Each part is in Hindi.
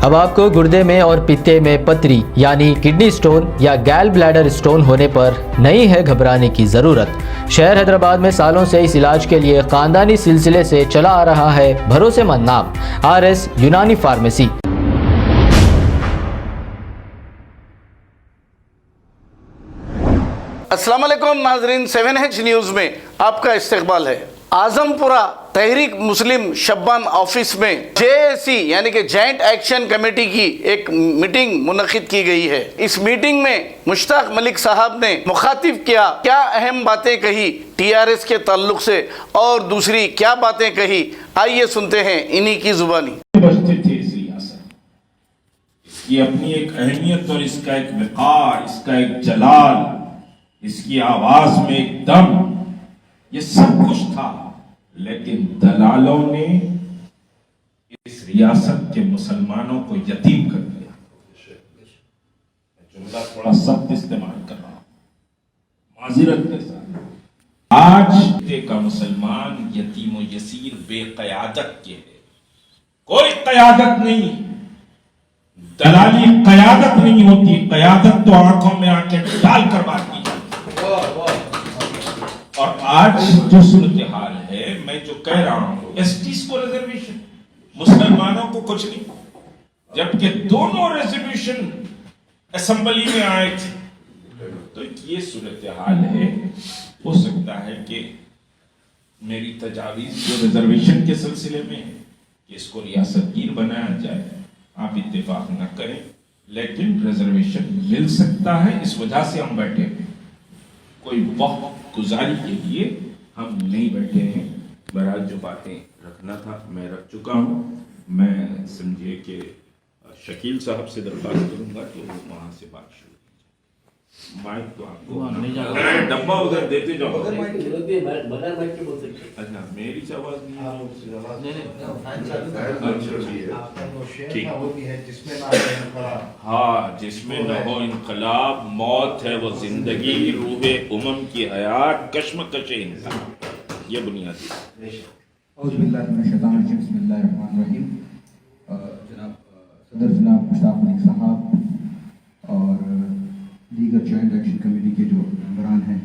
अब आपको गुर्दे में और पित्ते में पथरी यानी किडनी स्टोन या गैल ब्लैडर स्टोन होने पर नहीं है घबराने की ज़रूरत। शहर हैदराबाद में सालों से इस इलाज के लिए खानदानी सिलसिले से चला आ रहा है भरोसेमंद नाम RS यूनानी फार्मेसी। अस्सलाम वालेकुम नाजरीन, 7H न्यूज़ में आपका इस्तकबाल है। आजमपुरा तहरीक मुस्लिम शब्बान ऑफिस में JAC यानी कि जॉइंट एक्शन कमेटी की एक मीटिंग मुनक्किद की गई है। इस मीटिंग में मुश्ताक मलिक साहब ने मुखातिब किया, क्या अहम बातें कही TRS के ताल्लुक से और दूसरी क्या बातें कही, आइए सुनते हैं इन्हीं की जुबानी। इसकी अपनी एक अहमियत और इसका एक वक़ार, इसका एक जलाल, इसकी आवाज में एक दम, ये सब कुछ था। लेकिन दलालों ने इस रियासत के मुसलमानों को यतीम कर दिया। जुमला थोड़ा सख्त इस्तेमाल कर रहा हूं माजिरत के साथ। आज का मुसलमान यतीम और यसीर बेक़यादत के है। कोई क़यादत नहीं, दलाली क़यादत नहीं होती। क़यादत तो आंखों में आंखें डाल कर बात की। और आज जो सूरत हाल है, मैं जो कह रहा हूं, एसटीज को रिजर्वेशन, मुसलमानों को कुछ नहीं, जबकि दोनों रिजर्वेशन असेंबली में आए थे। तो ये सूरत हाल है। हो सकता है कि मेरी तजावीज जो रिजर्वेशन के सिलसिले में है कि इसको रियासतगीर बनाया जाए, आप इत्तेफाक न करें, लेकिन रिजर्वेशन मिल सकता है। इस वजह से हम बैठे हैं, कोई वक्त गुजारी के लिए हम नहीं बैठे हैं। बहरहाल जो बातें रखना था मैं रख चुका हूं। मैं समझिए कि शकील साहब से दरख्वास्त करूंगा कि वो वहां से बात शुरू कीजिए। माइक तो आपको डब्बा उधर देते जाओ। अच्छा, मेरी आवाज हाँ, जिसमें न हो इनकलाब, मौत है वो जिंदगी, रूहे उमम की हयात, कश्मकश इंसान, ये बुनियादी। जनाब सदर जनाब मुश्ताक मलिक साहब और दीगर जॉइंट एक्शन कमेटी के जो मेंबरान हैं,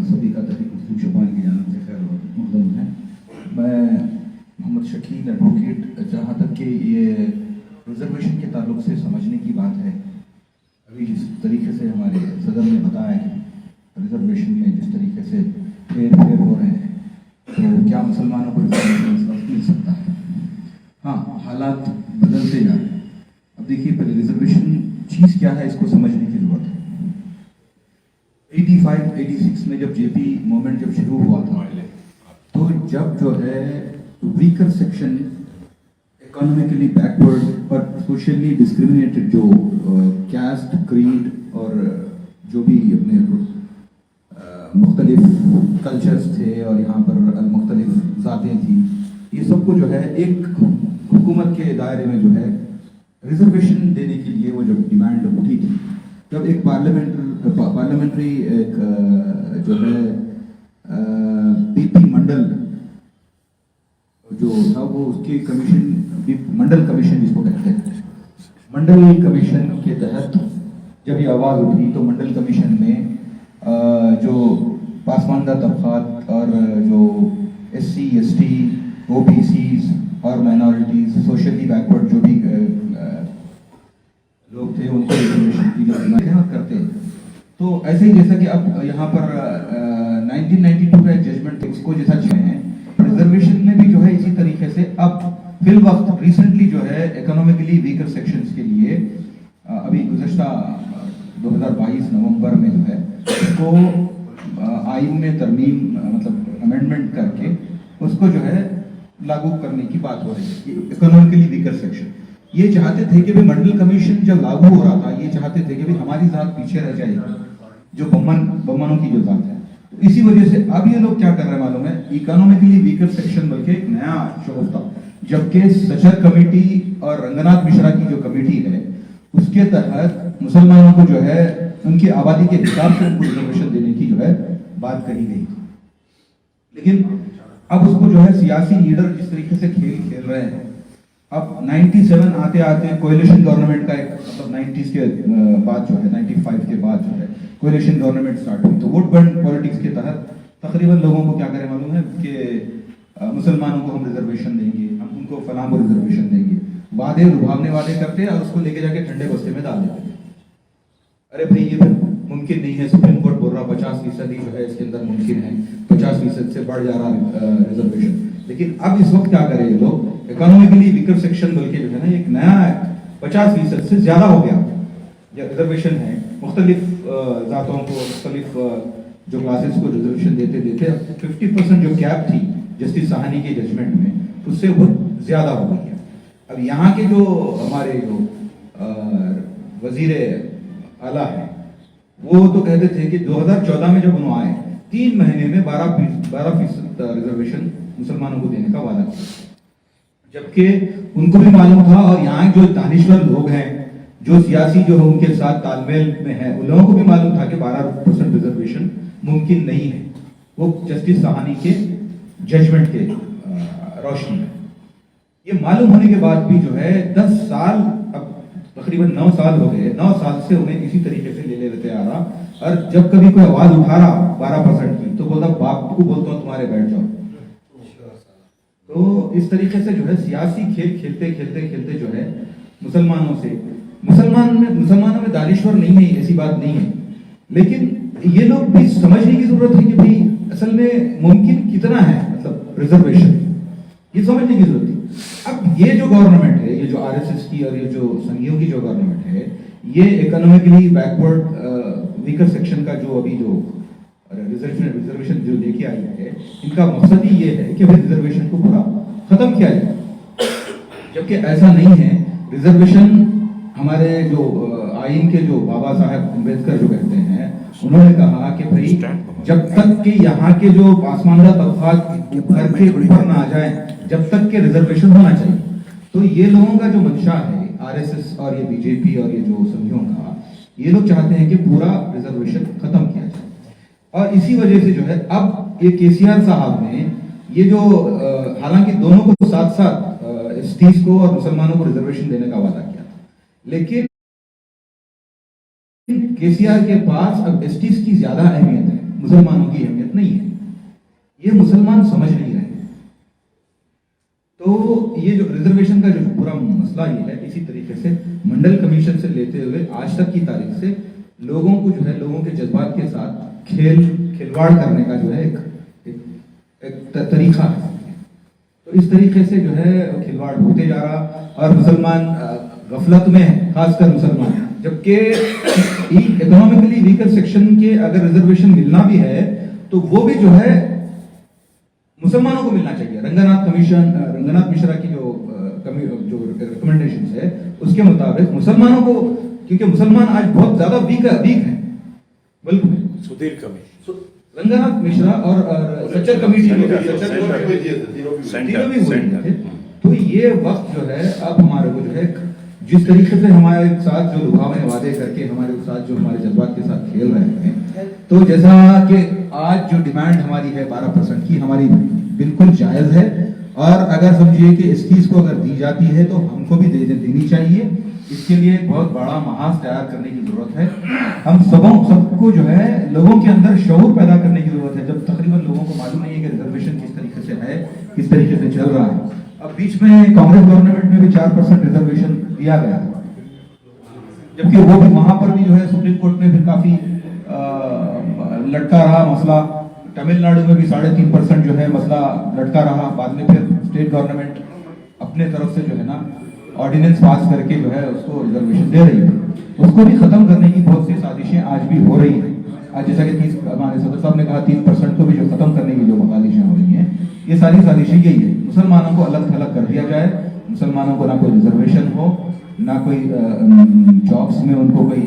सभी का तहरीक मुस्लिम शब्बान की जानिब से खैर मक़दम है। मैं मोहम्मद शकील एडवोकेट, जहाँ तक कि ये रिजर्वेशन के ताल्लुक से समझने की बात है, अभी जिस तरीके से हमारे सदर ने बताया कि रिजर्वेशन में जिस तरीके से फेर हो रहे हैं, तो क्या मुसलमानों को रिजर्वेशन मिल सकता है? हाँ, हालात बदलते जा रहे हैं। अब देखिए, पहले रिजर्वेशन चीज़ क्या है इसको समझने की जरूरत है। 85-86 में जब JP मूवमेंट जब शुरू हुआ था, तो जब जो है वीकर सेक्शन, इकोनॉमिकली बैकवर्ड और सोशली डिस्क्रिमिनेटेड जो कैस्ट, क्रीड और जो भी अपने मुख्तलिफ कल्चर्स थे और यहाँ पर मुख्तलिफ ज़ातें थी, ये सबको जो है एक हुकूमत के दायरे में जो है रिजर्वेशन देने के लिए वो जब डिमांड उठी थी, जब एक पार्लियामेंट्री एक जो है BP मंडल जो था, वो उसकी कमीशन, मंडल कमीशन जिसको कहते हैं, मंडल कमीशन के तहत जब ये आवाज़ उठी, तो मंडल कमीशन में जो पासमानदा तबकात और जो SC, ST, OBCs और माइनॉरिटीज़, सोशली बैकवर्ड जो भी लोग थे, उनको रिजर्वेशन की जो डिमांड करते हैं। तो ऐसे ही जैसा कि अब यहाँ पर 1992 का एक जजमेंट उसको जैसा चुने हैं, रिजर्वेशन में भी जो है इसी तरीके से अब फिल वक्त रिसेंटली जो है इकोनॉमिकली वीकर सेक्शंस के लिए अभी गुज़श्ता 2022 नवंबर में जो है उसको आइन में तरमीम, मतलब अमेंडमेंट करके उसको जो है लागू करने की बात हो रही है। इकोनॉमिकली वीकर सेक्शन ये चाहते थे कि भी मंडल कमीशन जब लागू हो रहा था, ये चाहते थे कि भी हमारी जात पीछे रह जाएगी, जो बम्मनों की जो जात है। तो इसी वजह से अब ये लोग क्या कर रहे हैं मालूम है, इकोनॉमिकली वीकर सेक्शन बल्कि एक नया शोर था, जबकि सचर कमेटी और रंगनाथ मिश्रा की जो कमेटी है, उसके तहत मुसलमानों को जो है उनकी आबादी के हिसाब से उनको रिजर्वेशन देने की जो है बात कही गई थी। लेकिन अब उसको जो है सियासी लीडर जिस तरीके से खेल खेल रहे हैं, अब 97 आते आते कोएलिशन गवर्नमेंट का एक मतलब 90s के बाद जो है 95 के बाद जो है कोएलिशन गवर्नमेंट स्टार्ट हुई। तो वोट बैंक पॉलिटिक्स के तहत तकरीबन लोगों को क्या करें मालूम है कि मुसलमानों को हम रिजर्वेशन देंगे, हम उनको फलां को रिजर्वेशन देंगे, वादे लुभावने वादे करते और उसको लेके जाके ठंडे बस्ते में डाल देते। अरे भाई ये मुमकिन नहीं है, सुप्रीम कोर्ट बोल रहा 50% जो है इसके अंदर मुमकिन है, 50% से बढ़ जा रहा रिजर्वेशन। लेकिन अब इस वक्त क्या करें ये लोग, इकोनॉमिकली वीकर सेक्शन बोल के जो है ना एक नया 50% से ज्यादा हो गया रिजर्वेशन है, मुख्तलिफ जातों को मुख्तलिफ जो क्लासेस को रिजर्वेशन देते देते 50% जो कैप थी जस्टिस साहनी के जजमेंट में उससे बहुत ज्यादा हो गई है। अब यहाँ के जो हमारे जो वजीर आला है वो तो कहते थे कि 2014 में जब उन्होंने आए 3 महीने में 12% रिजर्वेशन मुसलमानों को देने का वादा किया, जबकि उनको भी मालूम था और यहाँ जो दानिश्वर लोग हैं जो सियासी जो है उनके साथ तालमेल में है उन लोगों को भी मालूम था कि 12% रिजर्वेशन मुमकिन नहीं है, वो जस्टिस साहनी के जजमेंट के रोशनी में। ये मालूम होने के बाद भी जो है 10 साल अब तकरीबन 9 साल हो गए, 9 साल से उन्हें इसी तरीके से ले लेते आ रहा, और जब कभी कोई आवाज उठा रहा 12% की तो बोलता बाप को बोलता हूं तुम्हारे बैठ जाओ। तो इस तरीके से जो है सियासी खेल खेलते खेलते खेलते जो है मुसलमानों में दानिश्वर नहीं है, ऐसी बात नहीं है, लेकिन ये लोग भी समझने की जरूरत है कि भाई असल में मुमकिन कितना है, मतलब रिजर्वेशन ये समझने की जरूरत है। अब ये जो गवर्नमेंट है, ये जो आरएसएस की और ये जो संघियों की जो गवर्नमेंट है, ये इकोनॉमिकली बैकवर्ड वीकर सेक्शन का जो अभी जो रिजर्वेशन जो लेके आई है, इनका मकसद ही ये है कि भाई रिजर्वेशन को पूरा खत्म किया जाए, जबकि ऐसा नहीं है। रिजर्वेशन हमारे जो आईन के जो बाबा साहब अम्बेडकर जो कहते हैं, उन्होंने कहा कि भाई जब तक कि यहाँ के जो आसमानदा तबकात घर के ऊपर ना आ जाए, जब तक के रिजर्वेशन होना चाहिए। तो ये लोगों का जो मंशा है आरएसएस और ये बीजेपी और ये जो संघियों का, ये लोग चाहते हैं कि पूरा रिजर्वेशन खत्म किया जाए, और इसी वजह से जो है अब ये केसीआर साहब ने ये जो हालांकि दोनों को साथ साथ एसटीज को और मुसलमानों को रिजर्वेशन देने का वादा किया था, लेकिन केसीआर के पास अब एसटीज की ज्यादा अहमियत है, मुसलमानों की अहमियत नहीं है। ये मुसलमान समझ नहीं रहे। तो ये जो रिजर्वेशन का जो पूरा मसला ये है, इसी तरीके से मंडल कमीशन से लेते हुए आज तक की तारीख से लोगों को जो है लोगों के जज्बात के साथ खिलवाड़ करने का जो है एक तरीका है। तो इस तरीके से जो है खिलवाड़ होते जा रहा, और मुसलमान गफलत में है, खासकर मुसलमान, जबकि इकोनॉमिकली वीकर सेक्शन के अगर रिजर्वेशन मिलना भी है तो वो भी जो है मुसलमानों को मिलना चाहिए। रंगनाथ मिश्रा की जो रिकमेंडेशन है उसके मुताबिक मुसलमानों को, क्योंकि मुसलमान आज बहुत ज्यादा वीक है मुल्क में, सुधीर कमी रंगनाथ मिश्रा और सच्चर कमेटी तो ये वक्त जो है अब हमारे को जो है जिस तरीके से हमारे साथ जो लुभावने वादे करके हमारे साथ जो हमारे जज्बात के साथ खेल रहे हैं, तो जैसा कि आज जो डिमांड हमारी है 12% की, हमारी बिल्कुल जायज है, और अगर समझिए कि इस चीज को अगर दी जाती है तो हमको भी देनी चाहिए। इसके लिए एक बहुत बड़ा महाज तैयार करने की जरूरत है। हम सबको जो है लोगों के अंदर शऊर पैदा करने की जरूरत है। जब तकरीबन लोगों को मालूम नहीं है कि रिजर्वेशन किस तरीके से है, किस तरीके से चल रहा है। अब बीच में कांग्रेस गवर्नमेंट में भी 4% रिजर्वेशन दिया गया था, जबकि वो भी वहां पर भी जो है सुप्रीम कोर्ट में फिर काफी लटका रहा मसला। तमिलनाडु में भी 3.5% जो है मसला लटका रहा। बाद में फिर स्टेट गवर्नमेंट अपने तरफ से जो है ना ऑर्डिनेंस पास करके जो है उसको रिजर्वेशन दे रही है। उसको भी खत्म करने की बहुत सी साजिशें आज भी हो रही है। आज जैसा कि हमारे सदस्य साहब ने कहा 3% को भी जो खत्म करने की जो साजिशें हो रही हैं, ये सारी साजिशें यही है, मुसलमानों को अलग थलग कर दिया जाए, मुसलमानों को ना कोई रिजर्वेशन हो, ना कोई जॉब्स में उनको कोई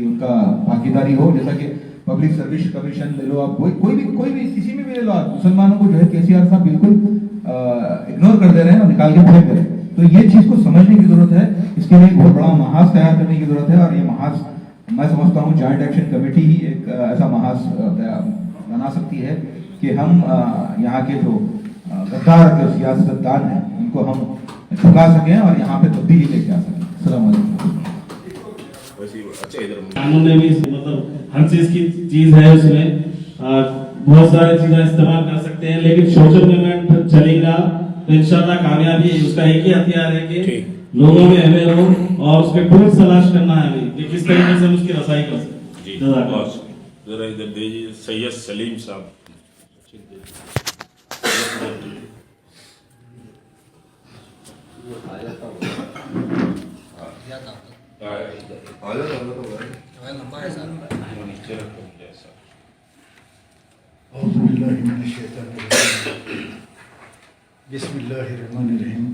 उनका भागीदारी हो। जैसा कि पब्लिक सर्विस कमीशन ले लो आप, कोई भी किसी में भी ले लो आप, मुसलमानों को जो है केसीआर साहब बिल्कुल इग्नोर कर दे रहे हैं और निकाल के फेंक दे रहे हैं। तो ये चीज को समझने की जरूरत है। इसके लिए एक बहुत बड़ा महाज तैयार करने की जरूरत है, और ये महाज मैं समझता हूँ जॉइंट एक्शन कमेटी ही एक ऐसा महाज बना सकती है कि हम यहाँ के जो गद्दार जो सियासतदान हैं इनको हम झुका सकें और यहाँ पे तब्दीली लेके आ सकें। अस्सलाम वालेकुम। अच्छा इधर कानून में भी मतलब हर चीज है उसमें, बहुत सारी चीजें इस्तेमाल कर सकते हैं, लेकिन सोशल मूवमेंट चलेगा तो इंशाल्लाह कामयाबी है। उसका एक ही हथियार है कि लोगों में अवेयर हो और उसके टूल्स तलाश करना है कि किस तरीके से हम उसकी रसाई कर सकते जी हैं। बॉस जरा इधर दीजिए सैयद सलीम साहब। नीचे रखो जैसा बिस्मिल्लाहिर्रहमानिर्रहीम।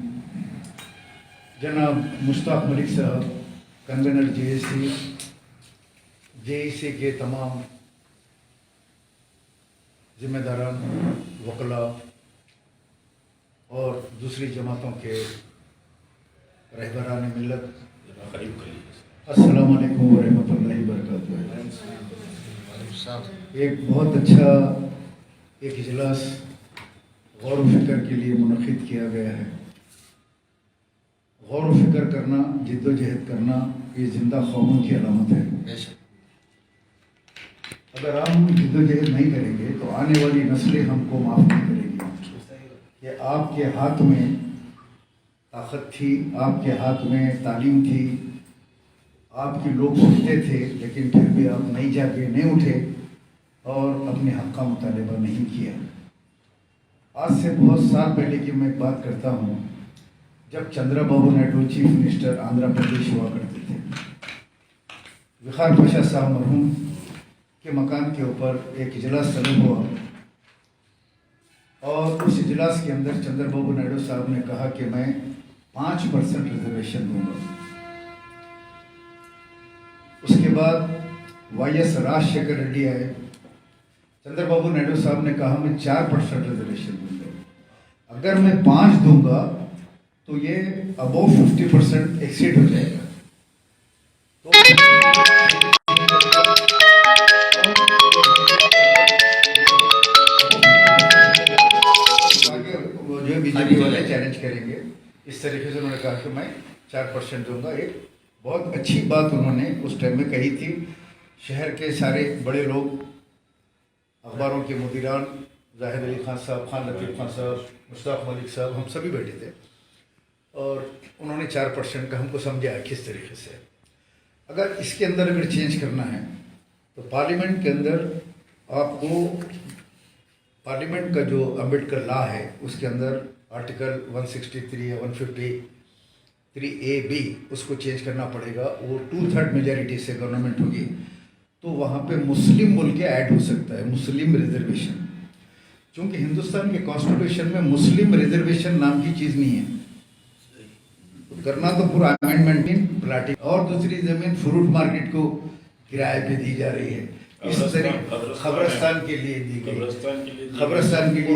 जनाब मुश्ताक मलिक साहब, कन्वेनर जेईसी के तमाम जिम्मेदारान, वकला और दूसरी जमातों के रहबरान मिल्लत, अस्सलाम वालेकुम व रहमतुल्लाहि व बरकातुहू। एक बहुत अच्छा एक इजलास गौर व फिक्र के लिए मुनक़िद किया गया है। गौर व फिक्र करना, जिद्दोजहद करना, ये जिंदा कौमों की अलामत है। अगर हम जिद्दोजहद नहीं करेंगे तो आने वाली नस्लें हमको माफ़ नहीं करेंगी। कि आपके हाथ में ताकत थी, आपके हाथ में तालीम थी, आपके लोग उठते थे, लेकिन फिर भी आप नहीं जाके नहीं उठे और अपने हक़ का मुतालबा नहीं किया। आज से बहुत साल पहले की मैं बात करता हूँ, जब चंद्रबाबू नायडू चीफ मिनिस्टर आंध्र प्रदेश हुआ करते थे। विखार पाशा साहब मरहूम के मकान के ऊपर एक इजलास तलब हुआ और उस इजलास के अंदर चंद्रबाबू नायडू साहब ने कहा कि मैं 5% रिजर्वेशन दूंगा। उसके बाद YS राजशेखर रेड्डी आए। चंद्रबाबू नायडू साहब ने कहा मैं 4% रिजर्वेशन दूंगा। अगर मैं 5 दूंगा तो ये अबव 50% एक्सीड हो जाएगा। तो जो बीजेपी वाले चैलेंज करेंगे, इस तरीके से उन्होंने कहा कि मैं 4% दूंगा। एक बहुत अच्छी बात उन्होंने उस टाइम में कही थी। शहर के सारे बड़े लोग, अखबारों के मुदीरान, जाहिद अली खान साहब, खान लतीफ़ खान साहब, मुश्ताक मलिक साहब, हम सभी बैठे थे और उन्होंने 4% का हमको समझाया किस तरीके से। अगर इसके अंदर अगर चेंज करना है तो पार्लियामेंट के अंदर आपको पार्लियामेंट का जो अम्बेडकर लॉ है उसके अंदर आर्टिकल 163 या 153A-B उसको चेंज करना पड़ेगा। वो 2/3 मेजॉरिटी से गवर्नमेंट होगी तो वहाँ पे मुस्लिम बोल के ऐड हो सकता है, मुस्लिम रिजर्वेशन। क्योंकि हिंदुस्तान के कॉन्स्टिट्यूशन में मुस्लिम रिजर्वेशन नाम की चीज़ नहीं है। करना तो पूरा अमेंडमेंट इन प्लाटिंग और दूसरी ज़मीन फ्रूट मार्केट को किराए पे दी जा रही है। इस तरह खबरस्तान के लिए दी गई, खबरस्तान के लिए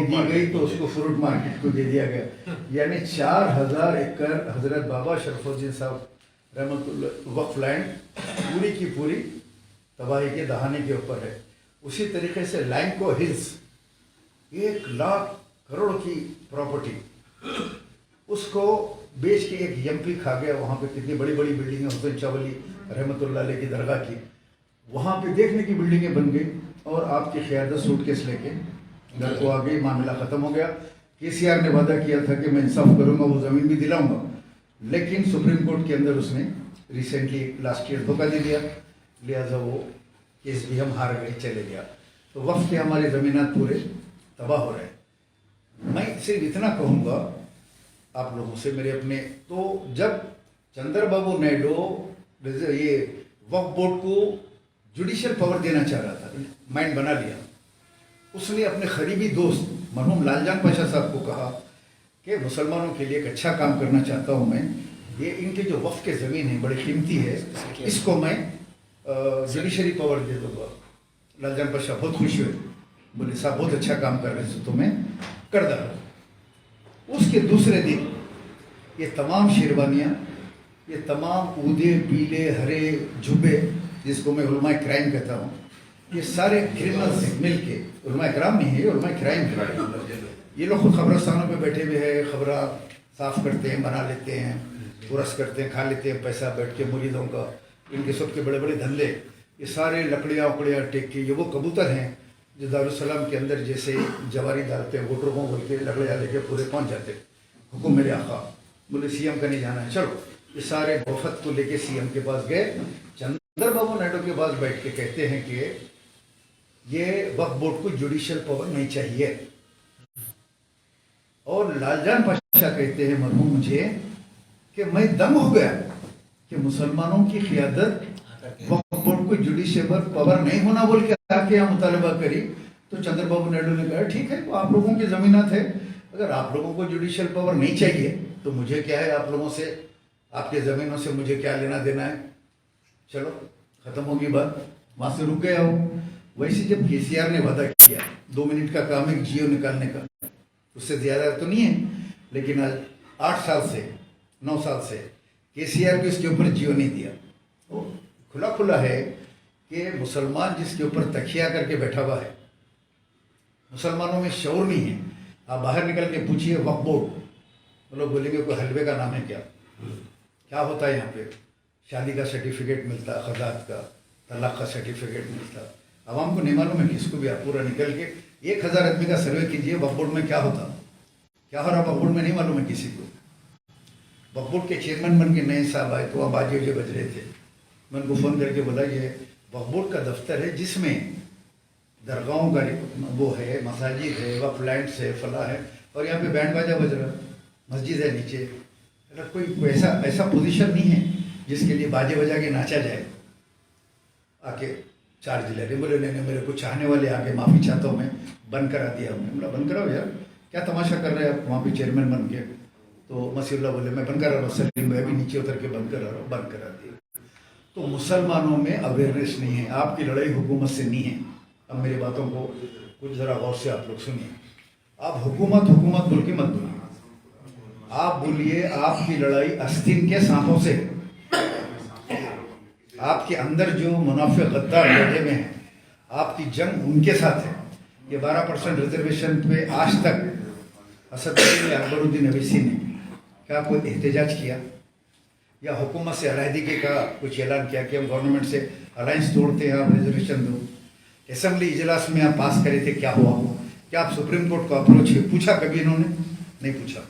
दी गई तो उसको फ्रूट मार्केट को दे दिया गया। यानी 4000 एकड़ हजरत बाबा शरफुद्दीन साहब रहमतुल्लाह वक्फ लैंड पूरी की पूरी तबाही के दहाने के ऊपर है। उसी तरीके से लैंको हिल्स 1 लाख करोड़ की प्रॉपर्टी, उसको बेच के एक MP खा गया। वहाँ पे कितनी बड़ी बड़ी बिल्डिंगें, हुसैन शाहवली रहमतुल्लाह अलैह की दरगाह की, वहाँ पे देखने की बिल्डिंगें बन गई और आपकी क़यादत सूटकेस लेके घर को आ गई, मामला ख़त्म हो गया। KCR ने वादा किया था कि मैं इंसाफ करूँगा, वो ज़मीन भी दिलाऊँगा, लेकिन सुप्रीम कोर्ट के अंदर उसने रिसेंटली लास्ट ईयर धोखा दे दिया, लिहाजा वो केस भी हम हार गए, चले गया। तो वक्त के हमारे ज़मीनात पूरे तबाह हो रहे हैं। मैं सिर्फ इतना कहूँगा आप लोगों से, मेरे अपने, तो जब चंद्रबाबू नायडू ये वक्फ बोर्ड को जुडिशियल पावर देना चाह रहा था, माइंड बना लिया, उसने अपने करीबी दोस्त मरहूम लालजान पाशा साहब को कहा कि मुसलमानों के लिए एक अच्छा काम करना चाहता हूँ मैं, ये इनके जो वक्फ के ज़मीन है बड़ी कीमती है, इसको मैं जुडिशरी पावर दे दूँगा। लालजान पाशा बहुत खुश हुए, बोले साहब बहुत अच्छा काम कर रहे हैं तो मैं कर डालूँ। उसके दूसरे दिन ये तमाम शेरवानियाँ, ये तमाम ऊदे, पीले, हरे जुब्बे, जिसको मैं उलमाए क्राइम कहता हूँ, ये सारे क्रिमिनल्स मिल के, उलमाए क्राइम नहीं है, उलमाए क्राइम है, ये लोग खुद खबरस्तानों पे बैठे हुए हैं, साफ करते हैं, बना लेते हैं, बुरश करते हैं, खा लेते हैं पैसा बैठ के मुरीदों का, इनके सबके बड़े बड़े धंधे, ये सारे लकड़ियाँ उकड़ियाँ टेक के, ये वो कबूतर हैं जो दारुसलाम के अंदर जैसे जवारी डालते हैं वोटरों को बोल के लकड़ियाँ लेके पूरे पहुँच जाते, हुकुम मेरे आका, बोले सीएम का नहीं जाना है, चलो ये सारे वफद को लेके सीएम के पास गए। चंद्रबाबू नायडू के पास बैठ के कहते हैं कि ये वक्फ बोर्ड को जुडिशियल पावर नहीं चाहिए, और लालजान पाशा कहते हैं मरहूम मुझे कि मैं दंग हो गया कि मुसलमानों की क़ियादत वक्फ बोर्ड को जुडिशियल पावर नहीं होना बोल के आके यहाँ मुतालबा करी। तो चंद्रबाबू नायडू ने कहा ठीक है, तो आप लोगों की ज़मीनात है, अगर आप लोगों को जुडिशियल पावर नहीं चाहिए तो मुझे क्या है, आप लोगों से, आपके ज़मीनों से मुझे क्या लेना देना है, चलो ख़त्म होगी बात, वहाँ से रुक गया हो। वैसे जब केसीआर ने वादा किया 2 मिनट का काम है जियो निकालने का, उससे ज़्यादा तो नहीं है, लेकिन आज 8 साल से 9 साल से केसीआर भी इसके ऊपर जियो नहीं दिया। तो खुला खुला है कि मुसलमान जिसके ऊपर तकिया करके बैठा हुआ है, मुसलमानों में शऊर नहीं है। आप बाहर निकल के पूछिए वक्फ बोर्ड, वो लोग बोलेंगे कोई हलवे का नाम है क्या, क्या होता है यहाँ पे, शादी का सर्टिफिकेट मिलता, खजात का, तलाक का सर्टिफिकेट मिलता, आवाम को नहीं मालूम है किसको भी। आप पूरा निकल के 1000 आदमी का सर्वे कीजिए वक्फ बोर्ड में क्या होता, क्या हो रहा वक्फ बोर्ड में नहीं मालूम है किसी को। वक्फ बोर्ड के चेयरमैन बन के नए साहब आए तो वहाँ बाजे बजे बज रहे थे, मैं उनको फ़ोन करके बोला ये वक्फ बोर्ड का दफ्तर है जिसमें दरगाहों का वो है, मसाजिद है, वक्फ लैंड्स है, फला है, और यहाँ पे बैंड बाजा बज रहा, मस्जिद है नीचे, अगर कोई ऐसा पोजीशन नहीं है जिसके लिए बाजे बजा के नाचा जाए, आके चार्ज ले रहे। बोले नहीं, मेरे को चाहने वाले आके माफ़ी चाहता हूँ मैं, बंद करा दिया हमने। बोला बंद कराओ यार, क्या तमाशा कर रहे हैं आप वहाँ पे चेयरमैन बन के। तो मसीहुल्लाह बोले मैं बंद करा रहा हूँ, सलीम मैं भी नीचे उतर के बंद करा रहा हूँ, बंद करा दिया। तो मुसलमानों में अवेयरनेस नहीं है, आपकी लड़ाई हुकूमत से नहीं है। अब मेरी बातों को कुछ ज़रा गौर से आप लोग सुनिए। आप हुकूमत बोल के मत बोलिए, आप बोलिए आपकी लड़ाई आस्तीन के सांपों से, आपके अंदर जो मुनाफिक गद्दार बैठे हुए हैं, आपकी जंग उनके साथ है। ये 12% रिजर्वेशन पे आज तक असदुद्दीन अकबरुद्दीन अवैसी ने क्या कोई एहतजाज किया या हुकूमत से अलहदगी का कुछ ऐलान किया कि हम गवर्नमेंट से अलायंस तोड़ते हैं, आप रिजर्वेशन दो। असेंबली इजलास में आप पास करे थे, क्या हुआ? क्या आप सुप्रीम कोर्ट को अप्रोच पूछा कभी इन्होंने? नहीं पूछा।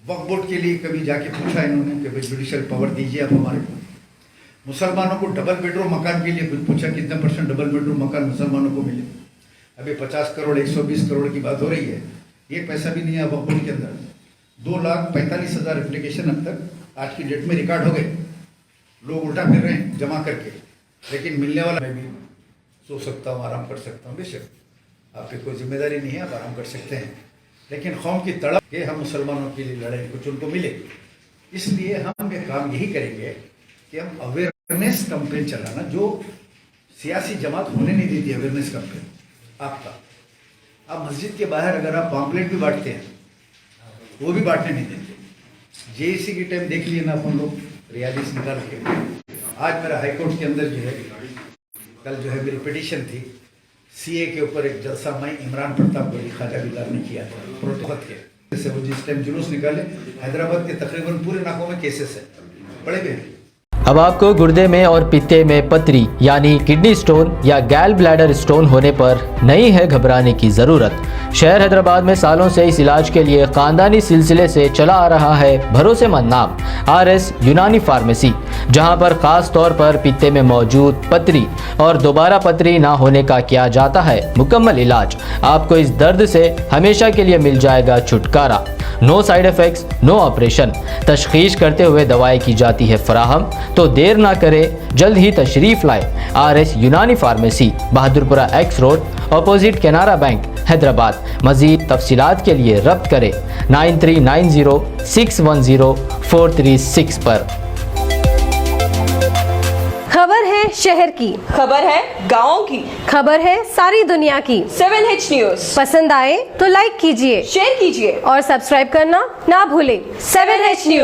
वक्फ बोर्ड के लिए कभी जाके पूछा इन्होंने कि भाई जुडिशियल पावर दीजिए आप हमारे को? मुसलमानों को डबल बेडरूम मकान के लिए कुछ पूछा, कितने % डबल बेडरूम मकान मुसलमानों को मिले? अभी 50 करोड़ 120 करोड़ की बात हो रही है, ये पैसा भी नहीं है वक्फ बोर्ड के अंदर। 2,45,000 एप्लीकेशन अब तक आज की डेट में रिकॉर्ड हो गए, लोग उल्टा फिर रहे हैं जमा करके, लेकिन मिलने वाला मैं भी सो सकता हूँ, आराम कर सकता हूँ। बेशक आपकी कोई जिम्मेदारी नहीं है, आप आराम कर सकते हैं, लेकिन कौम की तड़प के हम मुसलमानों के लिए लड़ें, कुछ उनको मिले। इसलिए हम ये काम यही करेंगे कि हम अवेयरनेस कैंपेन चलाना, जो सियासी जमात होने नहीं देती अवेयरनेस कैंपेन आपका। आप मस्जिद के बाहर अगर आप पॉम्पलेट भी बांटते हैं, वो भी बांटने नहीं देते। जेईसी की टाइम देख लिए ना अपन लोग रियालिस निकाल के। आज मेरा हाईकोर्ट के अंदर जो है, कल जो है मेरी पिटीशन थी सीए के ऊपर, एक जलसा मैं इमरान प्रताप को ख्वाजा बिलाल ने किया था प्रोटोकॉल के से। वो जिस टाइम जुलूस निकाले, हैदराबाद के तकरीबन पूरे इलाकों में केसेस है, बड़े भी हैं। अब आपको गुर्दे में और पित्ते में पथरी यानी किडनी स्टोन या गैल ब्लैडर स्टोन होने पर नहीं है घबराने की ज़रूरत। शहर हैदराबाद में सालों से इस इलाज के लिए ख़ानदानी सिलसिले से चला आ रहा है भरोसेमंद नाम RS यूनानी फार्मेसी, जहां पर ख़ास तौर पर पित्ते में मौजूद पथरी और दोबारा पथरी ना होने का किया जाता है मुकम्मल इलाज। आपको इस दर्द से हमेशा के लिए मिल जाएगा छुटकारा। No side effects, no operation, तशखीस करते हुए दवाएं की जाती है फराहम। तो देर ना करें, जल्द ही तशरीफ लाए RS Unani pharmacy, Bahadurpura X road, opposite Canara bank, Hyderabad. मजीद तफसीलात के लिए रब्त करें 9390610436 पर। खबर है शहर की, खबर है गाँव की, खबर है सारी दुनिया की। 7H न्यूज पसंद आए तो लाइक कीजिए, शेयर कीजिए और सब्सक्राइब करना ना भूलें। 7H news.